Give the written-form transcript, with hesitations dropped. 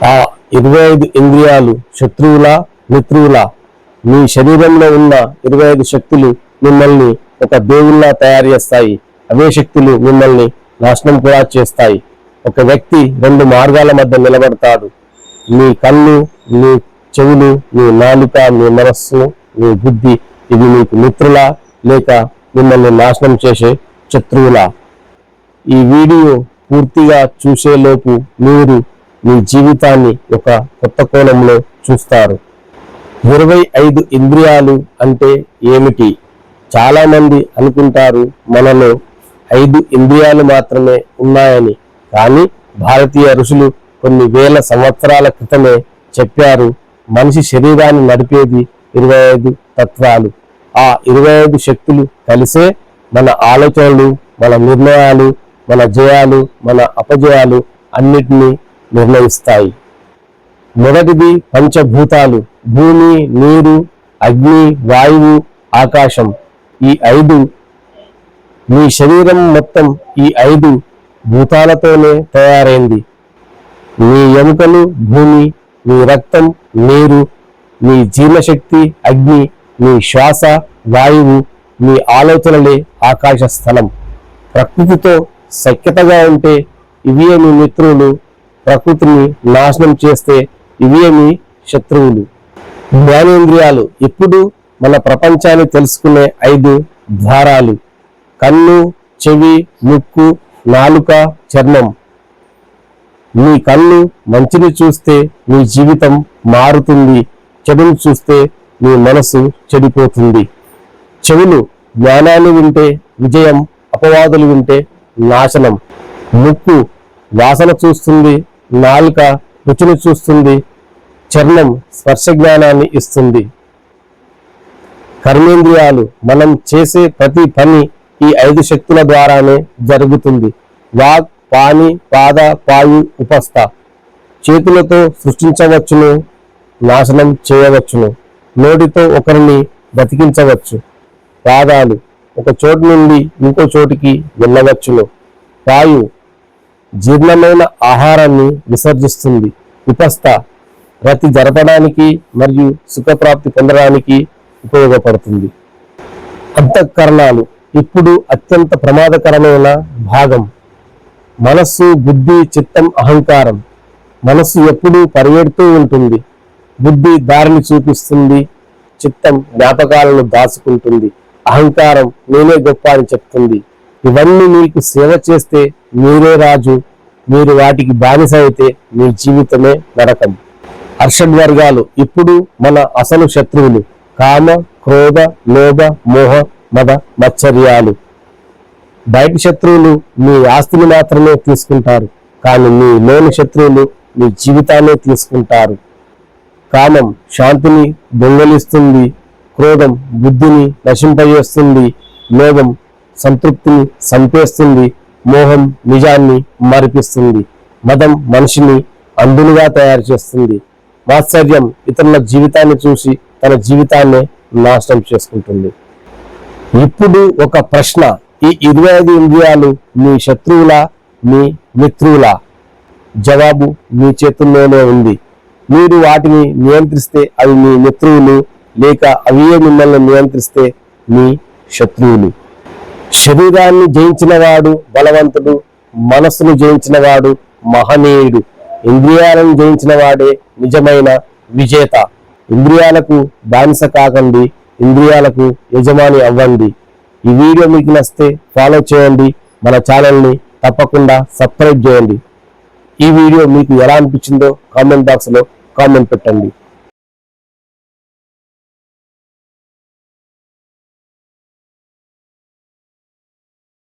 ఆ 25 ఇంద్రియాలు శత్రువులా మిత్రువులా? మీ శరీరంలో ఉన్న 25 శక్తులు మిమ్మల్ని ఒక దేవుళ్ళ తయారు చేస్తాయి. అవే శక్తులు మిమ్మల్ని నాశనం కూడా చేస్తాయి. ఒక వ్యక్తి 2 మార్గాల మధ్య నిలబడతాడు. మీ కళ్ళు, మీ చెవులు, మీ నాలుక, మీ మనస్సు, మీ బుద్ధి, ఇవి మీకు మిత్రులా లేక మిమ్మల్ని నాశనం చేసే శత్రువులా? ఈ వీడియో పూర్తిగా చూసేలోపు మీరు మీ జీవితాన్ని ఒక కొత్త కోణంలో చూస్తారు. 25 ఇంద్రియాలు అంటే ఏమిటి? చాలా మంది అనుకుంటారు మనలో 5 ఇంద్రియాలు మాత్రమే ఉన్నాయని. కానీ భారతీయ ఋషులు కొన్ని వేల సంవత్సరాల క్రితమే చెప్పారు, మనిషి శరీరాన్ని నడిపేది 25 తత్వాలు. ఆ 25 శక్తులు కలిసే మన ఆలోచనలు, మన నిర్ణయాలు, మన జయాలు, మన అపజయాలు అన్నిటినీ నిర్ణయిస్తాయి. మొదటిది పంచభూతాలు: భూమి, నీరు, అగ్ని, వాయువు, ఆకాశం. ఈ 5 మీ శరీరం మొత్తం ఈ 5 భూతాలతోనే తయారైంది. మీ ఎముకలు భూమి, మీ రక్తం నీరు, మీ జీర్ణశక్తి అగ్ని, మీ శ్వాస వాయువు, మీ ఆలోచనలే ఆకాశ స్థలం. ప్రకృతితో సఖ్యతగా ఉంటే ఇవే మీ మిత్రులు, ప్రకృతిని నాశనం చేస్తే ఇవే మీ శత్రువులు. జ్ఞానేంద్రియాలు ఇప్పుడు మన ప్రపంచాన్ని తెలుసుకునే 5 ద్వారాలు: కన్ను, చెవి, ముక్కు, నాలుక, చర్మం. మీ కన్ను మంచిని చూస్తే మీ జీవితం మారుతుంది, చెడును చూస్తే మీ మనసు చెడిపోతుంది. చెవులు జ్ఞానాన్ని వింటే విజయం, అపవాదులు వింటే నాశనం. ముక్కు వాసన చూస్తుంది, నాలుక రుచిని చూస్తుంది, చర్మం స్పర్శ జ్ఞానాన్ని ఇస్తుంది. కర్మేంద్రియాలు మనం చేసే ప్రతి పని ఈ 5 శక్తుల ద్వారానే జరుగుతుంది. వాక్, పాణి, పాద, పాయు, ఉపస్థ. చేతులతో సృష్టించవచ్చును, నాశనం చేయవచ్చును. నోటితో ఒకరిని బతికించవచ్చు. పాదాలు ఒక చోటు నుండి ఇంకో చోటికి వెళ్ళవచ్చును. పాయు జీర్ణమైన ఆహారాన్ని విసర్జిస్తుంది. ఉపస్థ రతి జరపడానికి మరియు సుఖప్రాప్తి పొందడానికి ఉపయోగపడుతుంది. అంతఃకరణాలు ఇప్పుడు అత్యంత ప్రమాదకరమైన భాగం. మనస్సు, బుద్ధి, చిత్తం, అహంకారం. మనస్సు ఎప్పుడూ పరిగెడుతూ ఉంటుంది, బుద్ధి దారిని చూపిస్తుంది, చిత్తం జ్ఞాపకాలను దాచుకుంటుంది, అహంకారం నేనే గొప్ప అని చెప్తుంది. ఇవన్నీ మీకు సేవ చేస్తే మీరే రాజు, మీరు వాటికి బానిస అయితే మీ జీవితమే నరకం. అర్షడ్వర్గాలు ఇప్పుడు మన అసలు శత్రువులు: కామ, క్రోధ, లోభ, మోహ, మద, మత్సర్యాలు. బయట శత్రువులు మీ ఆస్తిని మాత్రమే తీసుకుంటారు, కానీ మీ లోని శత్రువులు మీ జీవితాన్ని తీసుకుంటారు. కామం శాంతిని దొంగలిస్తుంది, క్రోధం బుద్ధిని నశింపజేస్తుంది, లోభం సంతృప్తిని సంపేస్తుంది, మోహం నిజాన్ని మరిపిస్తుంది, మదం మనిషిని అంధునిగా తయారు చేస్తుంది, మాత్సర్యం ఇతరుల జీవితాన్ని చూసి తన జీవితాన్ని నాశనం చేసుకుంటుంది. ఇప్పుడు ఒక ప్రశ్న: ఈ 25 ఇంద్రియాలు మీ శత్రువులా, మీ మిత్రువులా? జవాబు మీ చేతుల్లోనే ఉంది. మీరు వాటిని నియంత్రిస్తే అవి మీ మిత్రువులు, లేక అవే మిమ్మల్ని నియంత్రిస్తే మీ శత్రువులు. శరీరాన్ని జయించిన వాడు బలవంతుడు, మనస్సును జయించిన వాడు మహనీయుడు. ఇంద్రియాలను జయించిన వాడే నిజమైన విజేత. ఇంద్రియాలకు బానిస కాకండి, ఇంద్రియాలకు యజమాని అవ్వండి. ఈ వీడియో మీకు నచ్చితే ఫాలో చేయండి, మన ఛానల్ని తప్పకుండా సబ్స్క్రైబ్ చేయండి. ఈ వీడియో మీకు ఎలా అనిపించిందో కామెంట్ బాక్స్లో కామెంట్ పెట్టండి.